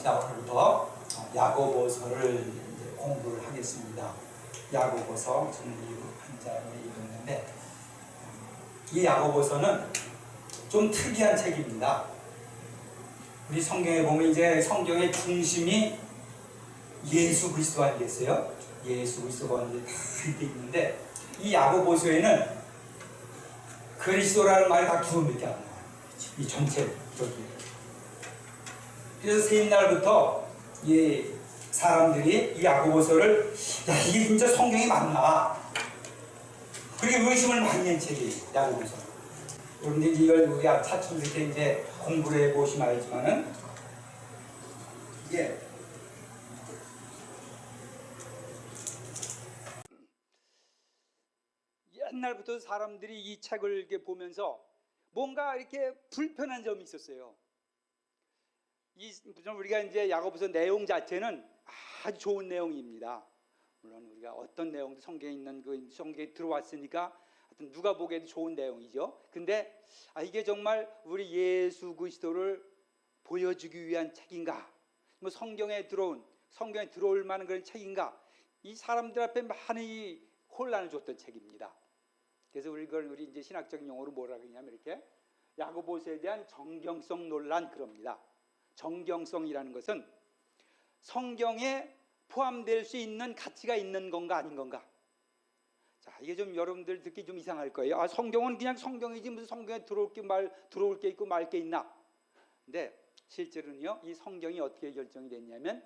자, 오늘부터 야고보서를 이제 공부를 하겠습니다. 야고보서 저는 한 장을 읽었는데 이 야고보서는 좀 특이한 책입니다. 우리 성경에 보면 이제 성경의 중심이 예수 그리스도 아니겠어요? 예수 그리스도가 이제 다 이렇게 있는데 이 야고보서에는 그리스도라는 말이 다 두 번밖에 안 나와요. 이 전체 저기. 그래서 세인날부터 이 사람들이 이 야고보서를 이게 진짜 성경이 맞나? 그렇게 의심을 많이 한 책이에요. 야고보서. 그런데 이걸 우리가 차츰 이렇게 이제 공부를 해보시면 알지만은 이게 옛날부터 사람들이 이 책을 이렇게 보면서 뭔가 이렇게 불편한 점이 있었어요. 우리가 이제 야고보서 내용 자체는 아주 좋은 내용입니다. 물론 우리가 어떤 내용도 성경에 있는 그 성경에 들어왔으니까 하여튼 누가 보기에도 좋은 내용이죠. 근데 이게 정말 우리 예수 그리스도를 보여주기 위한 책인가? 뭐 성경에 들어올 만한 그런 책인가? 이 사람들 앞에 많이 혼란을 줬던 책입니다. 그래서 우리 이제 신학적인 용어로 뭐라고 하냐면 이렇게 야고보서에 대한 정경성 논란 그럽니다. 정경성이라는 것은 성경에 포함될 수 있는 가치가 있는 건가 아닌 건가. 자, 이게 좀 여러분들 듣기 좀 이상할 거예요. 성경은 그냥 성경이지 무슨 성경에 들어올 게 있고 말 게 있나. 근데 실제로는요, 이 성경이 어떻게 결정이 됐냐면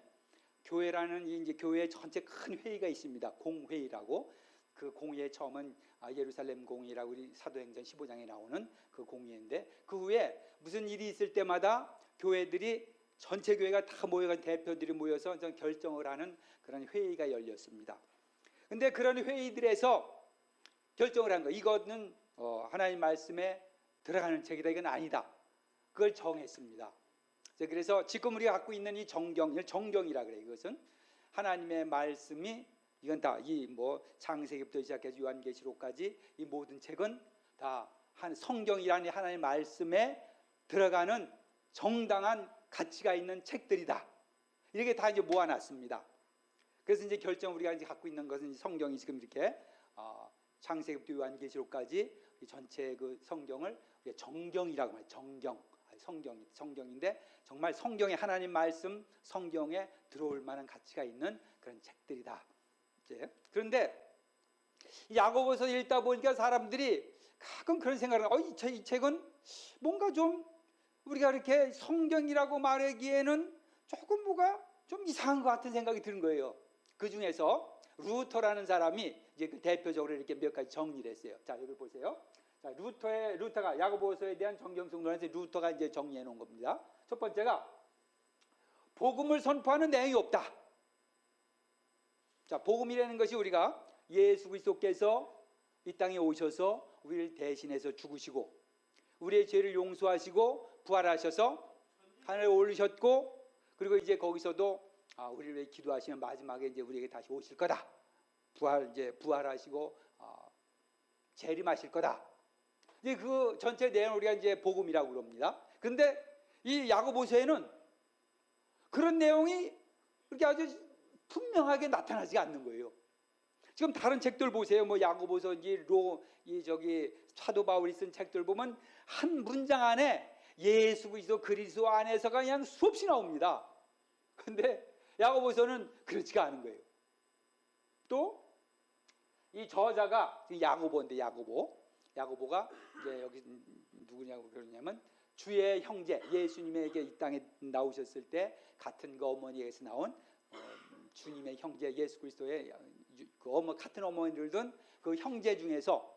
교회라는 이제 교회 전체 큰 회의가 있습니다. 공회의라고. 그 공의의 처음은 예루살렘 공의라고 우리 사도행전 15장에 나오는 그 공의인데 그 후에 무슨 일이 있을 때마다 교회들이 전체 교회가 다 대표들이 모여서 결정을 하는 그런 회의가 열렸습니다. 근데 그런 회의들에서 결정을 한 거예요. 이거는 하나님 말씀에 들어가는 책이다. 이건 아니다. 그걸 정했습니다. 그래서 지금 우리가 갖고 있는 이 정경이라 그래요. 이것은 하나님의 말씀이 이건 다 이 창세기부터 시작해서 요한계시록까지 이 모든 책은 다 성경이라는 하나님의 말씀에 들어가는 정당한 가치가 있는 책들이다. 이렇게 다 이제 모아놨습니다. 그래서 이제 우리가 이제 갖고 있는 것은 성경이 지금 이렇게 창세기부터 요한계시록까지 전체 그 성경을 정경이라고 해요. 성경인데 정말 성경의 하나님 말씀 성경에 들어올 만한 가치가 있는 그런 책들이다. 그런데 야고보서 읽다 보니까 사람들이 가끔 그런 생각을 해요. 이 책은 뭔가 좀 우리가 이렇게 성경이라고 말하기에는 조금 뭐가 좀 이상한 것 같은 생각이 드는 거예요. 그 중에서 루터라는 사람이 이제 그 대표적으로 이렇게 몇 가지 정리를 했어요. 자, 여기 보세요. 자, 루터가 야고보서에 대한 정경성 논에서 루터가 이제 정리해 놓은 겁니다. 첫 번째가 복음을 선포하는 내용이 없다. 자, 복음이라는 것이 우리가 예수 그리스도께서 이 땅에 오셔서 우리를 대신해서 죽으시고 우리의 죄를 용서하시고 부활하셔서 하늘에 올리셨고 그리고 이제 거기서도 우리를 위해 기도하시면 마지막에 이제 우리에게 다시 오실 거다. 부활하시고 재림하실 거다. 이제 그 전체 내용을 우리가 이제 복음이라고 그럽니다. 그런데 이 야고보서에는 그런 내용이 그렇게 아주 분명하게 나타나지 않는 거예요. 지금 다른 책들 보세요. 야고보서, 사도 바울이 쓴 책들 보면 한 문장 안에 예수 그리스도 안에서가 그냥 수없이 나옵니다. 그런데 야고보서는 그렇지가 않은 거예요. 또 이 저자가 야고보인데 야고보가 이제 여기 누구냐고 그러냐면 주의 형제 예수님에게 이 땅에 나오셨을 때 같은 그 어머니에게서 나온 주님의 형제 예수 그리스도의 같은 어머니를 둔 그 형제 중에서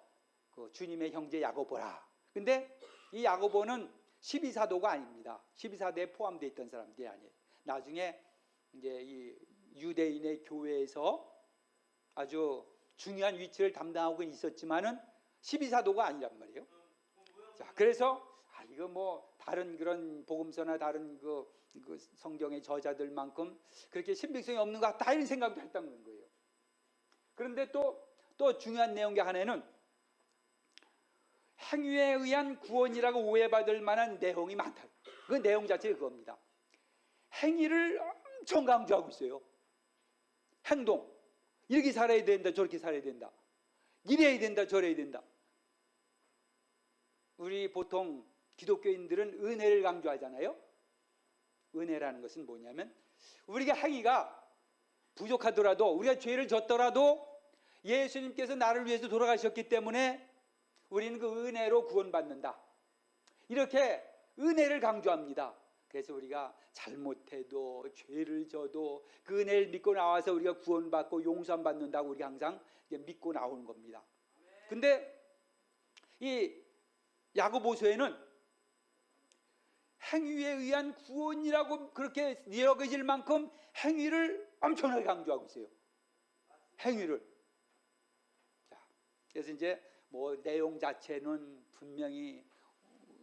그 주님의 형제 야고보라. 근데 이 야고보는 12사도가 아닙니다. 12사도에 포함되어 있던 사람들이 아니에요. 나중에 이제 이 유대인의 교회에서 아주 중요한 위치를 담당하고 있었지만은 12사도가 아니란 말이에요. 자, 그래서 이거 다른 그런 복음서나 다른 그 성경의 저자들만큼 그렇게 신빙성이 없는 것 같다 이런 생각도 했다는 거예요. 그런데 또 중요한 내용 중 하나는 행위에 의한 구원이라고 오해받을 만한 내용이 많다. 그 내용 자체가 그겁니다. 행위를 엄청 강조하고 있어요. 행동. 이렇게 살아야 된다, 저렇게 살아야 된다. 이래야 된다, 저래야 된다. 우리 보통 기독교인들은 은혜를 강조하잖아요. 은혜라는 것은 뭐냐면 우리가 행위가 부족하더라도, 우리가 죄를 졌더라도 예수님께서 나를 위해서 돌아가셨기 때문에 우리는 그 은혜로 구원받는다. 이렇게 은혜를 강조합니다. 그래서 우리가 잘못해도 죄를 져도 그 은혜를 믿고 나와서 우리가 구원받고 용서함 받는다고 우리가 항상 믿고 나오는 겁니다. 근데 이 야고보서에는 행위에 의한 구원이라고 그렇게 여겨질 만큼 행위를 엄청나게 강조하고 있어요. 행위를. 자, 그래서 이제 뭐 내용 자체는 분명히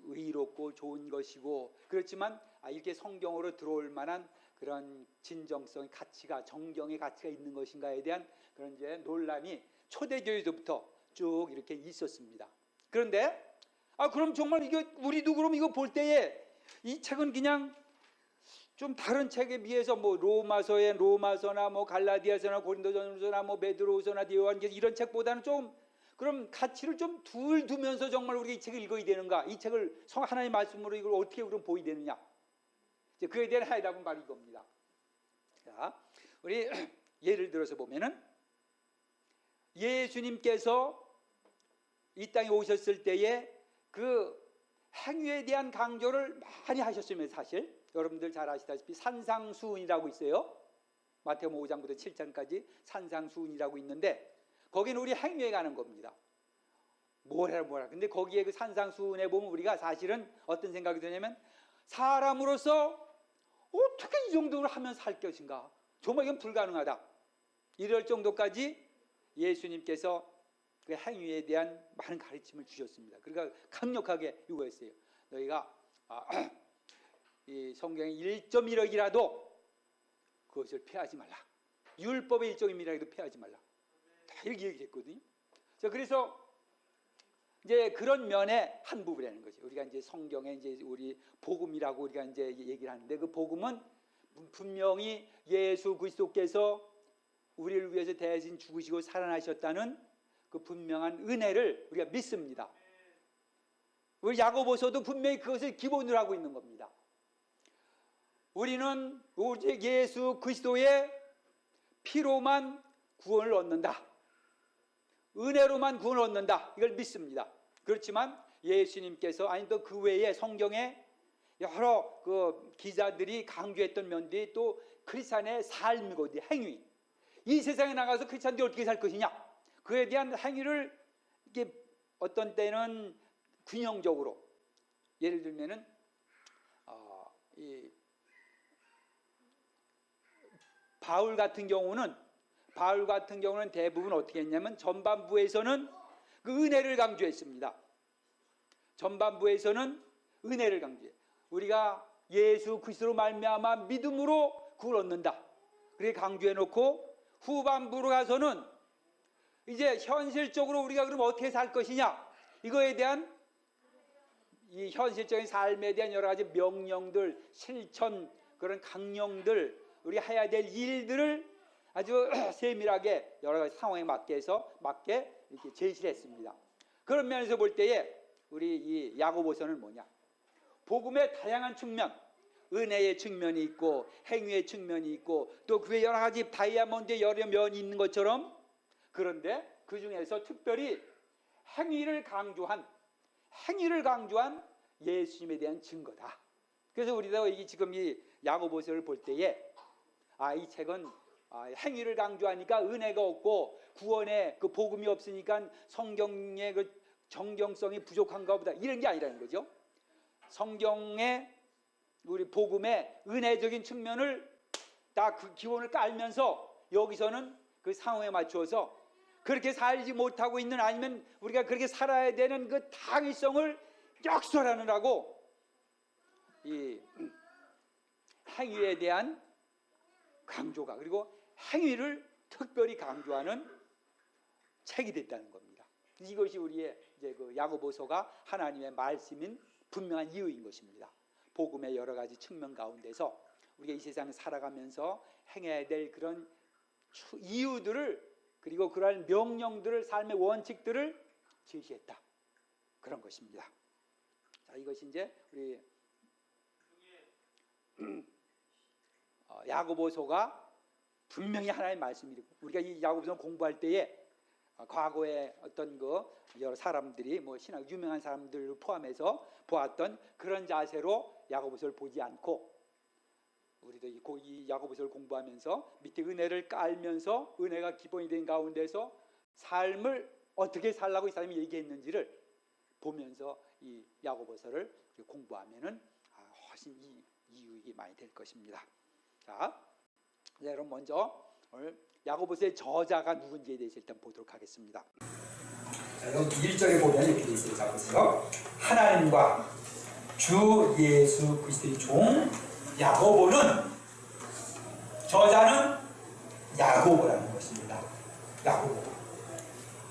의롭고 좋은 것이고 그렇지만 이렇게 성경으로 들어올 만한 그런 진정성, 가치가, 정경의 가치가 있는 것인가에 대한 그런 이제 논란이 초대교회에서부터 쭉 이렇게 있었습니다. 그런데 그럼 정말 이거 우리도 그럼 이거 볼 때에 이 책은 그냥 좀 다른 책에 비해서 뭐 로마서나 뭐 갈라디아서나 고린도전서나 뭐 베드로후서나 요한계시록 이런 책보다는 좀 그럼 가치를 좀 덜 두면서 정말 우리가 이 책을 읽어야 되는가? 이 책을 하나님의 말씀으로 이걸 어떻게 그럼 보여야 되느냐? 이제 그에 대한 해답은 바로 이겁니다. 자, 우리 예를 들어서 보면은 예수님께서 이 땅에 오셨을 때에 그 행위에 대한 강조를 많이 하셨으면 사실 여러분들 잘 아시다시피 산상수훈이라고 있어요. 마태복음 5장부터 7장까지 산상수훈이라고 있는데 거기는 우리 행위에 관한 겁니다. 뭐라. 근데 거기에 그 산상수훈에 보면 우리가 사실은 어떤 생각이 드냐면 사람으로서 어떻게 이 정도로 하면 살 것인가? 정말 이건 불가능하다. 이럴 정도까지 예수님께서 그 행위에 대한 많은 가르침을 주셨습니다. 그러니까 강력하게 요구했어요. 너희가 이 성경의 1.1억이라도 그것을 피하지 말라. 율법의 1.1억이라도 피하지 말라. 다 이렇게 얘기했거든요. 자, 그래서 이제 그런 면의 한 부분이라는 거죠. 우리가 이제 성경에 이제 우리 복음이라고 우리가 이제 얘기를 하는데 그 복음은 분명히 예수 그리스도께서 우리를 위해서 대신 죽으시고 살아나셨다는 그 분명한 은혜를 우리가 믿습니다. 우리 야고보서도 분명히 그것을 기본으로 하고 있는 겁니다. 우리는 오직 예수 그리스도의 피로만 구원을 얻는다. 은혜로만 구원을 얻는다. 이걸 믿습니다. 그렇지만 예수님께서 아니 또 그 외에 성경에 여러 그 기자들이 강조했던 면들이 또 크리스찬의 삶이거든요. 행위. 이 세상에 나가서 크리스찬들이 어떻게 살 것이냐. 그에 대한 행위를 이게 어떤 때는 균형적으로 예를 들면은 이 바울 같은 경우는 대부분 어떻게 했냐면 전반부에서는 그 은혜를 강조했습니다. 전반부에서는 은혜를 강조해. 우리가 예수 그리스도로 말미암아 믿음으로 구원 얻는다. 그렇게 강조해 놓고 후반부로 가서는 이제 현실적으로 우리가 그럼 어떻게 살 것이냐? 이거에 대한 이 현실적인 삶에 대한 여러 가지 명령들, 실천, 그런 강령들, 우리가 해야 될 일들을 아주 세밀하게 여러 가지 상황에 맞게 이렇게 제시를 했습니다. 그런 면에서 볼 때에 우리 이 야고보서는 뭐냐? 복음의 다양한 측면, 은혜의 측면이 있고 행위의 측면이 있고 또 그 외 여러 가지 다이아몬드의 여러 면이 있는 것처럼 그런데 그 중에서 특별히 행위를 강조한 예수님에 대한 증거다. 그래서 우리가 지금 이 야고보서를 볼 때에 이 책은 행위를 강조하니까 은혜가 없고 구원의 그 복음이 없으니까 성경의 그 정경성이 부족한가 보다 이런 게 아니라는 거죠. 성경의 우리 복음의 은혜적인 측면을 다 그 기본을 깔면서 여기서는 그 상황에 맞추어서 그렇게 살지 못하고 있는 아니면 우리가 그렇게 살아야 되는 그 당위성을 역설하느라고 이 행위에 대한 강조가 그리고 행위를 특별히 강조하는 책이 됐다는 겁니다. 이것이 우리의 이제 그 야고보서가 하나님의 말씀인 분명한 이유인 것입니다. 복음의 여러 가지 측면 가운데서 우리가 이 세상에 살아가면서 행해야 될 그런 이유들을, 그리고 그러한 명령들을, 삶의 원칙들을 제시했다, 그런 것입니다. 자, 이것이 이제 우리 야고보서가 분명히 하나님의 말씀이고, 우리가 이 야고보서 공부할 때에 과거에 어떤 여러 사람들이 신학 유명한 사람들을 포함해서 보았던 그런 자세로 야고보서를 보지 않고, 우리도 이 야고보서를 공부하면서 밑에 은혜를 깔면서 은혜가 기본이 된 가운데서 삶을 어떻게 살라고 이 사람이 얘기했는지를 보면서 이 야고보서를 공부하면은 훨씬 이익이 많이 될 것입니다. 자, 그럼 먼저 오늘 야고보서의 저자가 누군지에 대해서 일단 보도록 하겠습니다. 자, 여기 1절에 보면 이렇게 되어 있어요. 자, 보세요. 하나님과 주 예수 그리스도의 종 야고보는, 저자는 야고보라는 것입니다. 야고보,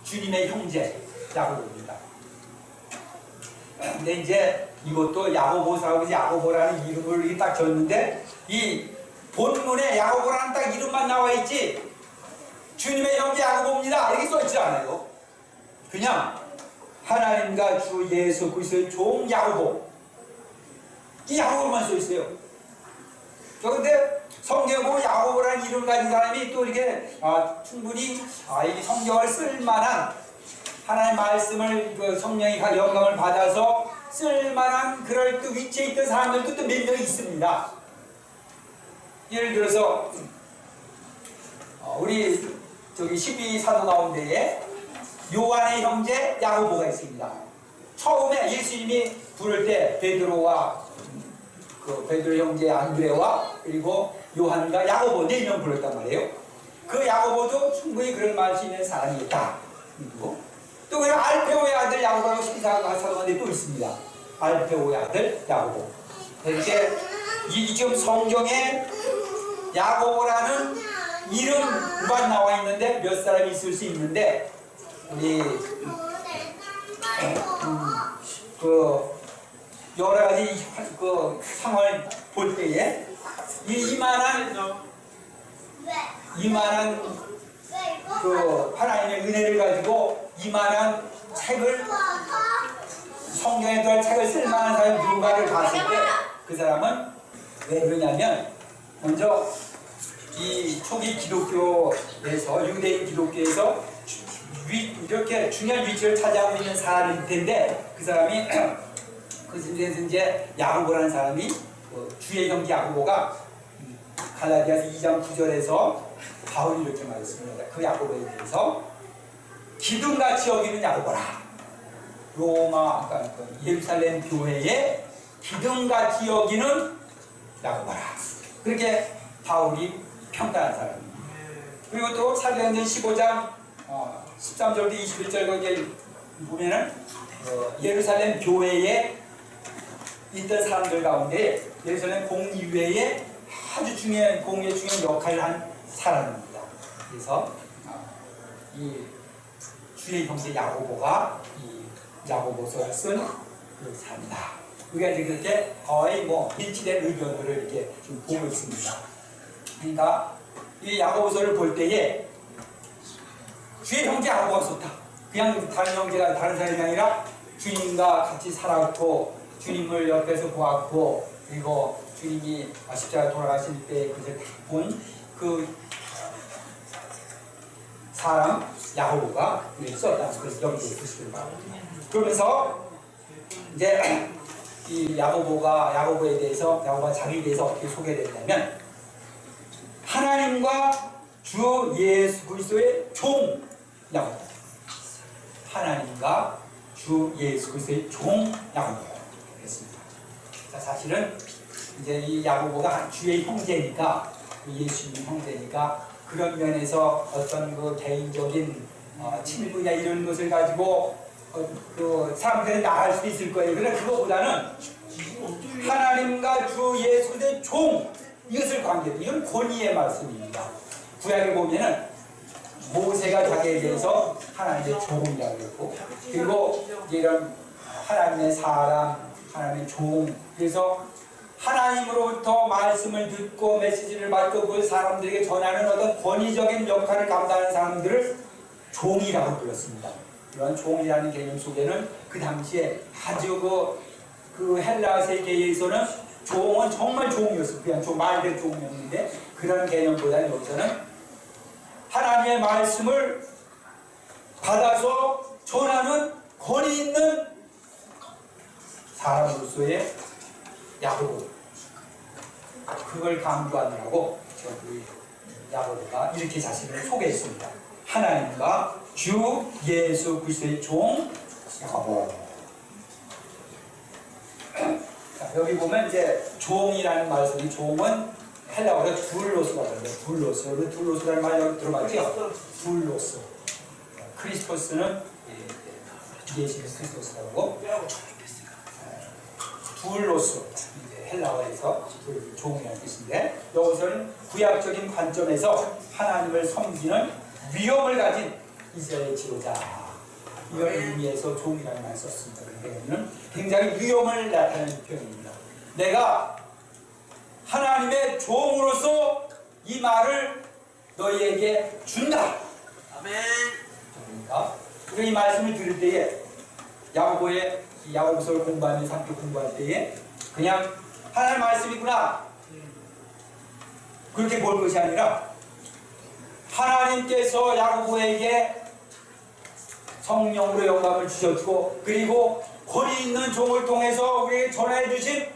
주님의 형제 야고보입니다. 근데 이제 이것도 야고보서라고 야고보라는 이름을 딱 줬는데, 이 본문에 야고보라는 딱 이름만 나와 있지 주님의 형제 야고보입니다 이렇게 써 있지 않아요. 그냥 하나님과 주 예수 그리스도의 종 야고보, 이 야고보만 써 있어요. 그런데 성경에 보면 야고보라는 이름 가진 사람이 또 이렇게 충분히 이 성경을 쓸만한, 하나님의 말씀을 성령이 영감을 받아서 쓸만한 그럴 그 위치에 있던 사람들도 또 몇 명이 있습니다. 예를 들어서 우리 저기 12사도 가운데에 요한의 형제 야고보가 있습니다. 처음에 예수님이 부를 때 베드로와 베드로 형제 안드레와 그리고 요한과 야고보 4명 불렀단 말이에요. 그 야고보도 충분히 그런 말할 수 있는 사람이었다. 또 그 알페오의 아들 야고보라고 12사도 가운데 또 있습니다. 알페오의 아들 야고보. 이렇게 지금 성경에 야고보라는 이름만 나와 있는데 몇 사람이 있을 수 있는데, 우리 여러 가지 상황을 볼 때에 이만한 하나님의 은혜를 가지고 이만한 책을, 성경에 들어갈 책을 쓸만한 사람이 누군가를 봤을 때 그 사람은 왜 그러냐면, 먼저 이 초기 기독교에서, 유대인 기독교에서 이렇게 중요한 위치를 차지하고 있는 사람일 텐데, 그 사람이 그래서 이제 야고보라는 사람이 주의 형제 야고보가 갈라디아서 2장 9절에서 바울이 이렇게 말했습니다. 그 야고보에 대해서 기둥같이 여기는 야고보라, 로마, 예루살렘 교회에 기둥같이 여기는 야고보라, 그렇게 바울이 평가한 사람입니다. 그리고 또 사도행전 15장 13절부터 21절 거기에 보면은 예루살렘 교회에 있던 사람들 가운데 예루살렘 공의회에 아주 중요한 역할을 한 사람입니다. 그래서 이 주의 형제 야고보가 이 야고보서를 쓴 그 사람이다. 우리가 이제 그렇게 거의 일치된 의견들을 이렇게 좀 보고 있습니다. 그러니까 이 야고보서를 볼 때에 주의 형제 야고보가 좋다. 그냥 다른 형제가 다른 사람이 아니라 주님과 같이 살았고, 주님을 옆에서 보았고, 그리고 주님이 십자가에 돌아가실 때 그것을 본 그 사람 야고보가 썼다. 그래서 여기에 쓰시길 바랍니다. 그러면서 이제 이 야고보에 대해서, 야고보가 자기에 대해서 어떻게 소개됐냐면, 하나님과 주 예수 그리스도의 종 야고보, 하나님과 주 예수 그리스도의 종 야고보 그랬습니다. 자, 사실은 이제 이 야고보가 주의 형제니까, 예수님 형제니까, 그런 면에서 어떤 그 개인적인 친분이나 이런 것을 가지고 그 사람들이 나갈 수도 있을 거예요. 그러나 그거보다는 하나님과 주 예수 그리스도의 종, 이것을 관계해요. 이건 권위의 말씀입니다. 구약에 보면은 모세가 자기에 대해서 하나님의 종이라고 했고, 그리고 이런 하나님의 사람, 하나님의 종, 그래서 하나님으로부터 말씀을 듣고 메시지를 받고 그 사람들에게 전하는 어떤 권위적인 역할을 감당하는 사람들을 종이라고 불렀습니다. 이런 종이라는 개념 속에는 그 당시에 아주 그 헬라 세계에서는 종은 정말 종이었어요. 그냥 말된 종이었는데 그런 개념보다는 여기서는 하나님의 말씀을 받아서 전하는 권위 있는 사람으로서의 야고보, 그걸 강조하느라고 우리 야고보가 이렇게 자신을 소개했습니다. 하나님과 주 예수 그리스도의 종 야고보. 자, 여기 보면 이제 종이라는 말씀이, 종은 헬라어로 둘로스라고 하는데, 둘로스라는 말 여기 들어봤죠? 둘로스. 크리스토스는 예수의 크리스토스라고 하고, 둘로스, 헬라어에서 종이라는 뜻인데, 여기서는 구약적인 관점에서 하나님을 섬기는 위엄을 가진 이스라엘의 지도자, 이런 의미에서 종이라는 말을 썼습니다. 그러면 굉장히 위엄을 나타내는 표현입니다. 내가 하나님의 종으로서 이 말을 너희에게 준다. 아멘. 그러니까 우리가 이 말씀을 들을 때에 야고보서를 공부하면서 함께 공부할 때에 그냥 하나님의 말씀이구나 그렇게 볼 것이 아니라 하나님께서 야고보에게 성령으로 영감을 주셨고 그리고 권위 있는 종을 통해서 우리에게 전해 주신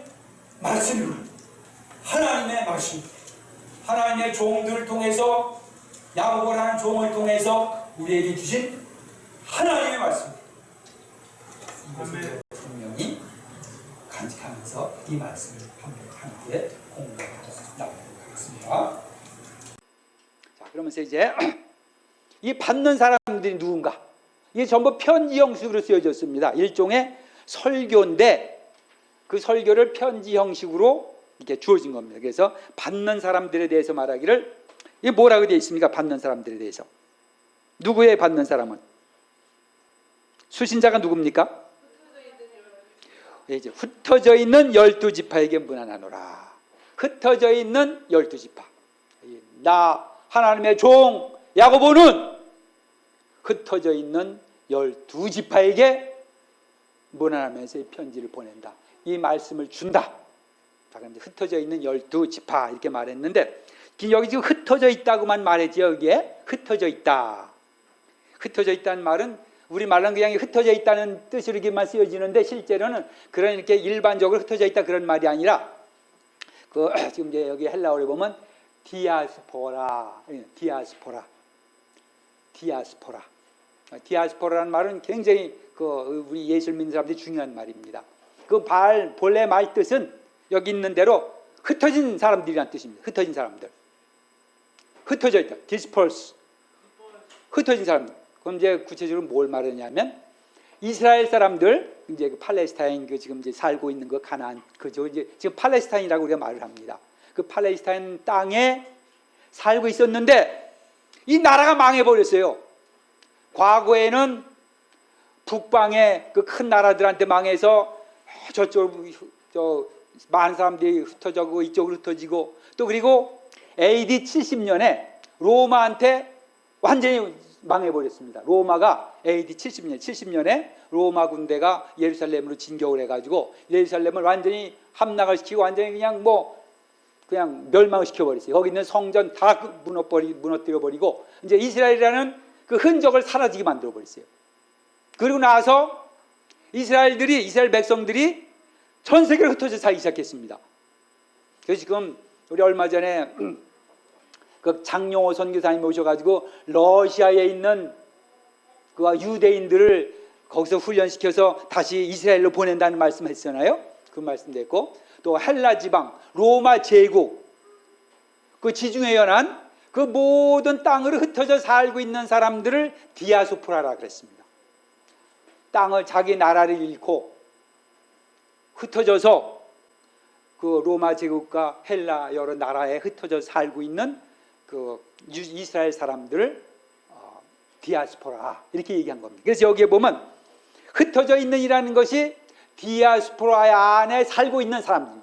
말씀입니다. 하나님의 말씀, 하나님의 종들을 통해서, 야고보라는 종을 통해서 우리에게 주신 하나님의 말씀, 이것을 분명히 간직하면서 이 말씀을 함께 공부하도록 하겠습니다. 자, 그러면서 이제 이 받는 사람들이 누군가? 이게 전부 편지 형식으로 쓰여졌습니다. 일종의 설교인데 그 설교를 편지 형식으로 이렇게 주어진 겁니다. 그래서 받는 사람들에 대해서 말하기를, 이게 뭐라고 되어 있습니까? 받는 사람들에 대해서. 누구의 받는 사람은? 수신자가 누굽니까? 이제 흩어져 있는 12지파에게 문안하노라. 흩어져 있는 12지파. 나 하나님의 종 야고보는 흩어져 있는 12지파에게 문안하면서 이 편지를 보낸다. 이 말씀을 준다. 자, 그럼 흩어져 있는 12지파 이렇게 말했는데, 여기 지금 흩어져 있다고만 말했지, 여기에 흩어져 있다. 흩어져 있다는 말은 우리 말은 그냥 흩어져 있다는 뜻으로 이렇게만 쓰여지는데, 실제로는 그런 이렇게 일반적으로 흩어져 있다 그런 말이 아니라, 지금 이제 여기 헬라어를 보면 디아스포라라는 말은 굉장히 우리 예수를 믿는 사람들이 중요한 말입니다. 본래 말 뜻은 여기 있는 대로 흩어진 사람들이란 뜻입니다. 흩어진 사람들. ht어져 있다. disperse. 흩어진 사람들. 그럼 이제 구체적으로 뭘 말하냐면, 이스라엘 사람들, 이제 팔레스타인 지금 이제 살고 있는 가나안, 이제 지금 팔레스타인이라고 우리가 말을 합니다. 그 팔레스타인 땅에 살고 있었는데 이 나라가 망해버렸어요. 과거에는 북방의 그 큰 나라들한테 망해서 많은 사람들이 흩어지고 이쪽으로 흩어지고, 또 그리고 AD 70년에 로마한테 완전히 망해버렸습니다. 로마가 AD 70년에 로마 군대가 예루살렘으로 진격을 해가지고 예루살렘을 완전히 함락을 시키고 완전히 그냥 멸망을 시켜버렸어요. 거기 있는 성전 다 무너뜨려버리고 이제 이스라엘이라는 그 흔적을 사라지게 만들어버렸어요. 그리고 나서 이스라엘 백성들이 전 세계로 흩어져 살기 시작했습니다. 그래서 지금 우리 얼마 전에 그 장용호 선교사님이 오셔가지고 러시아에 있는 그 유대인들을 거기서 훈련시켜서 다시 이스라엘로 보낸다는 말씀했잖아요. 그 말씀도 했고, 또 헬라 지방, 로마 제국, 그 지중해 연안 그 모든 땅으로 흩어져 살고 있는 사람들을 디아스포라라 그랬습니다. 땅을, 자기 나라를 잃고 흩어져서 그 로마 제국과 헬라 여러 나라에 흩어져 살고 있는 그 이스라엘 사람들을 디아스포라 이렇게 얘기한 겁니다. 그래서 여기에 보면 흩어져 있는이라는 것이 디아스포라 안에 살고 있는 사람들.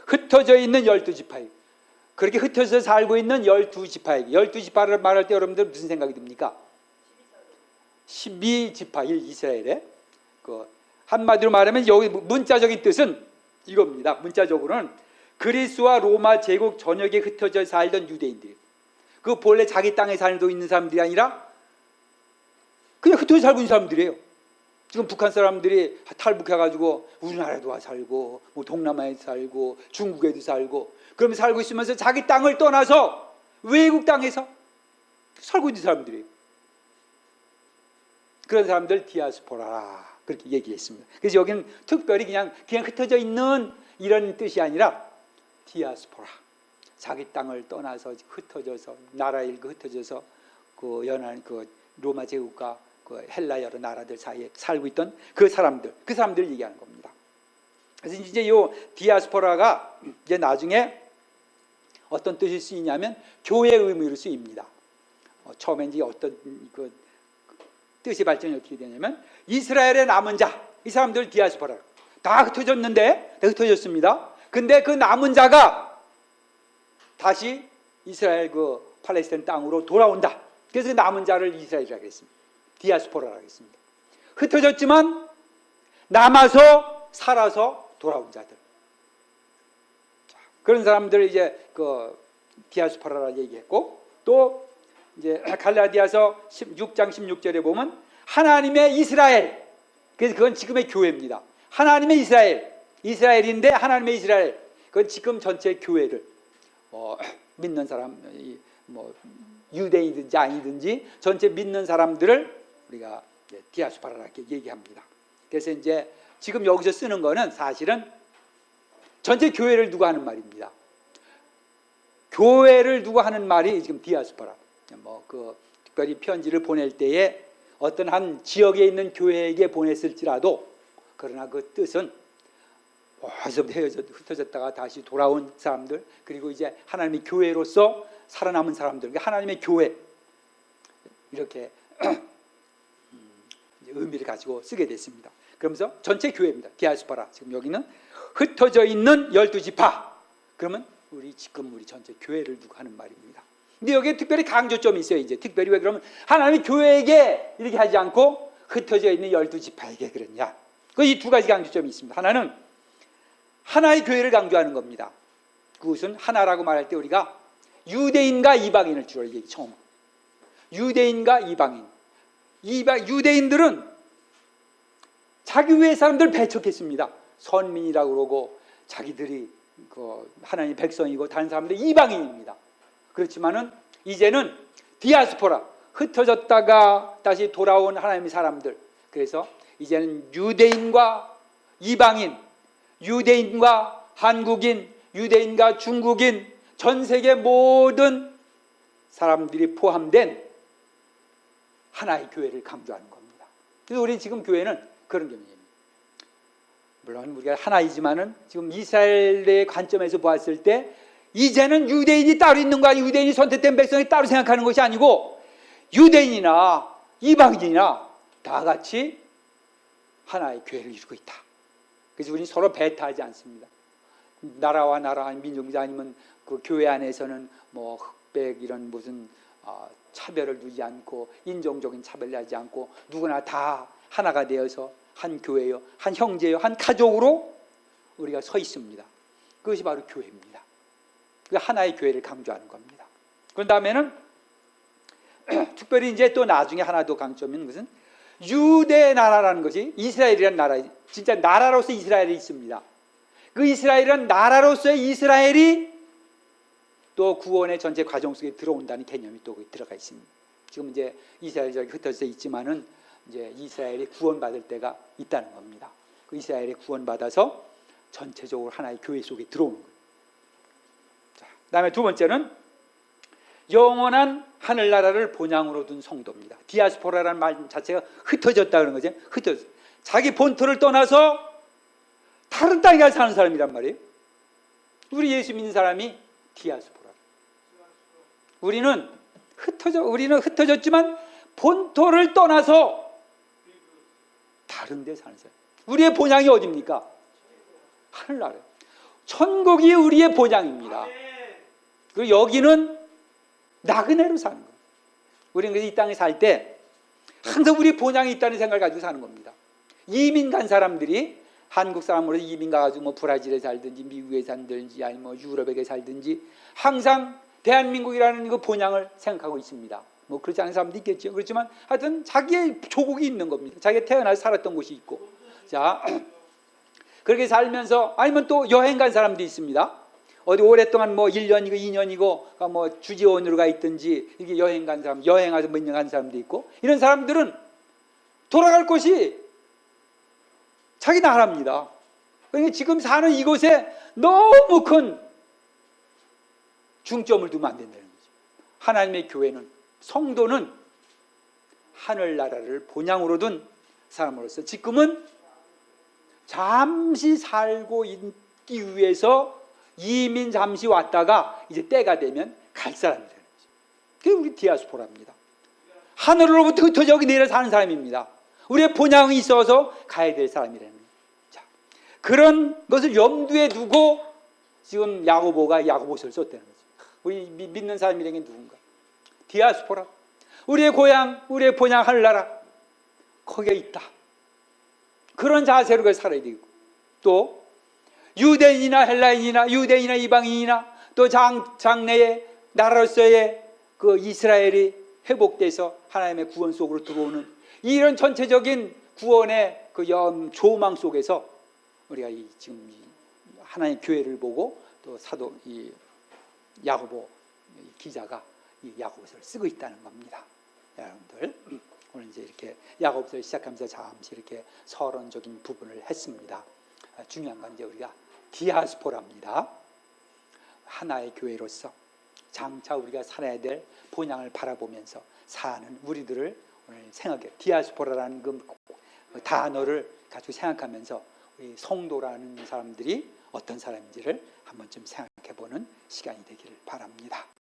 흩어져 있는 12지파예요. 그렇게 흩어져 살고 있는 12지파예요. 12지파를 말할 때 여러분들 무슨 생각이 듭니까? 12지파 이스라엘에 한마디로 말하면 여기 문자적인 뜻은 이겁니다. 문자적으로는 그리스와 로마 제국 전역에 흩어져 살던 유대인들, 그 본래 자기 땅에 살고 있는 사람들이 아니라 그냥 흩어져 살고 있는 사람들이에요. 지금 북한 사람들이 탈북해가지고 우리나라에도 와 살고, 뭐 동남아에도 살고, 중국에도 살고, 그러면 살고 있으면서 자기 땅을 떠나서 외국 땅에서 살고 있는 사람들이에요. 그런 사람들 디아스포라 그렇게 얘기했습니다. 그래서 여기는 특별히 그냥 흩어져 있는 이런 뜻이 아니라 디아스포라, 자기 땅을 떠나서 흩어져서 나라에 흩어져서 그 연한 그 로마 제국과 그 헬라 여러 나라들 사이에 살고 있던 그 사람들을 얘기하는 겁니다. 그래서 이제 이 디아스포라가 이제 나중에 어떤 뜻이 쓰이냐면 교회 의미로 쓰입니다. 처음에 이제 어떤 그 뜻의 발전이 어떻게 되냐면 이스라엘의 남은 자, 이 사람들 디아스포라 다 흩어졌습니다. 근데 그 남은 자가 다시 이스라엘 그 팔레스타인 땅으로 돌아온다. 그래서 그 남은 자를 이스라엘이라고 했습니다. 디아스포라라고 했습니다. 흩어졌지만 남아서 살아서 돌아온 자들. 그런 사람들을 이제 그 디아스포라라고 얘기했고, 또 이제 갈라디아서 6장 16절에 보면 하나님의 이스라엘, 그래서 그건 지금의 교회입니다. 하나님의 이스라엘인데 하나님의 이스라엘, 그건 지금 전체 교회를 믿는 사람, 뭐 유대인이든지 아니든지 전체 믿는 사람들을 우리가 디아스포라라고 얘기합니다. 그래서 이제 지금 여기서 쓰는 거는 사실은 전체 교회를 두고 하는 말입니다. 교회를 두고 하는 말이 지금 디아스포라. 특별히 편지를 보낼 때에 어떤 한 지역에 있는 교회에게 보냈을지라도, 그러나 그 뜻은 어디서 흩어졌다가 다시 돌아온 사람들, 그리고 이제 하나님의 교회로서 살아남은 사람들, 하나님의 교회, 이렇게 의미를 가지고 쓰게 됐습니다. 그러면서 전체 교회입니다. 디아스포라. 지금 여기는 흩어져 있는 12지파. 그러면 지금 우리 전체 교회를 두고 하는 말입니다. 근데 여기에 특별히 강조점이 있어요. 이제 특별히 왜 그러면 하나님의 교회에게 이렇게 하지 않고 흩어져 있는 12지파에게 그랬냐? 이 두 가지 강조점이 있습니다. 하나는 하나의 교회를 강조하는 겁니다. 그것은 하나라고 말할 때 우리가 유대인과 이방인을 주로 얘기 처음. 유대인과 이방인. 유대인들은 자기 위에 사람들 배척했습니다. 선민이라고 그러고 자기들이 그 하나님 백성이고 다른 사람들 이방인입니다. 그렇지만은 이제는 디아스포라, 흩어졌다가 다시 돌아온 하나님의 사람들. 그래서 이제는 유대인과 이방인, 유대인과 한국인, 유대인과 중국인, 전 세계 모든 사람들이 포함된 하나의 교회를 강조하는 겁니다. 그래서 우리 지금 교회는 그런 개념입니다. 물론 우리가 하나이지만은 지금 이스라엘의 관점에서 보았을 때 이제는 유대인이 따로 있는 거 아니고 유대인이 선택된 백성이 따로 생각하는 것이 아니고 유대인이나 이방인이나 다 같이 하나의 교회를 이루고 있다. 그래서 우리는 서로 배타하지 않습니다. 나라와 나라, 민족이자 아니면 그 교회 안에서는 뭐 흑백 이런 무슨 차별을 두지 않고 인종적인 차별을 하지 않고 누구나 다 하나가 되어서 한 교회요, 한 형제요, 한 가족으로 우리가 서 있습니다. 그것이 바로 교회입니다. 그 하나의 교회를 강조하는 겁니다. 그런 다음에는 특별히 이제 또 나중에 하나 더 강조하는 것은 유대 나라라는 것이 이스라엘이라는 나라, 진짜 나라로서 이스라엘이 있습니다. 그 이스라엘은 나라로서의 이스라엘이 또 구원의 전체 과정 속에 들어온다는 개념이 또 들어가 있습니다. 지금 이제 이스라엘이 저기 흩어져 있지만은 이제 이스라엘이 구원받을 때가 있다는 겁니다. 그 이스라엘이 구원받아서 전체적으로 하나의 교회 속에 들어오는 거예요. 자, 그다음에 두 번째는 영원한 하늘나라를 본향으로 둔 성도입니다. 디아스포라라는 말 자체가 흩어졌다는 거죠. 흩어져. 자기 본토를 떠나서 다른 땅에 가서 사는 사람이란 말이에요. 우리 예수 믿는 사람이 디아스포라. 우리는 흩어졌지만 본토를 떠나서 다른 데 사는 사람. 우리의 본향이 어디입니까? 하늘나라. 천국이 우리의 보장입니다. 그리고 여기는 나그네로 사는 거예요. 우리는 그래서 이 땅에 살 때 항상 우리 보장이 있다는 생각을 가지고 사는 겁니다. 이민 간 사람들이 한국 사람으로 이민 가가지고 뭐 브라질에 살든지 미국에 살든지 아니면 뭐 유럽에 살든지 항상 대한민국이라는 그 본향을 생각하고 있습니다. 뭐 그렇지 않은 사람도 있겠죠. 그렇지만 하여튼 자기의 조국이 있는 겁니다. 자기가 태어나서 살았던 곳이 있고. 자, 그렇게 살면서 아니면 또 여행 간 사람도 있습니다. 어디 오랫동안 뭐 1년이고 2년이고 뭐 주지원으로 가 있든지 이게 여행 간 사람, 여행 와서 몇 년 간 사람도 있고 이런 사람들은 돌아갈 곳이 자기 나라입니다. 그러니까 지금 사는 이곳에 너무 큰 중점을 두면 안 된다는 거죠. 하나님의 교회는, 성도는 하늘나라를 본향으로 둔 사람으로서 지금은 잠시 살고 있기 위해서 이민 잠시 왔다가 이제 때가 되면 갈 사람이 되는 거죠. 그게 우리 디아스포라입니다. 하늘로부터 흩어져 여기 내려 사는 사람입니다. 우리의 본향이 있어서 가야 될 사람이라는 거예요. 자, 그런 것을 염두에 두고 지금 야고보가 야고보서를 썼다는 거죠. 우리 믿는 사람이라는 게 누군가? 디아스포라. 우리의 고향, 우리의 본향 하늘나라 거기에 있다. 그런 자세로 살아야 되고 또 유대인이나 헬라인이나 유대인이나 이방인이나 또 장래의 나라로서의 그 이스라엘이 회복돼서 하나님의 구원 속으로 들어오는 이런 전체적인 구원의 그 조망 속에서 우리가 지금 하나님의 교회를 보고 또 사도 이 야고보 기자가 이 야고보서를 쓰고 있다는 겁니다. 여러분들 오늘 이제 이렇게 야고보서를 시작하면서 잠시 이렇게 서론적인 부분을 했습니다. 중요한 건 이제 우리가 디아스포라입니다. 하나의 교회로서 장차 우리가 살아야 될 본향을 바라보면서 사는 우리들을 오늘 생각해 디아스포라라는 그 단어를 가지고 생각하면서 우리 성도라는 사람들이 어떤 사람인지를 한번쯤 생각해보는 시간이 되기를 바랍니다.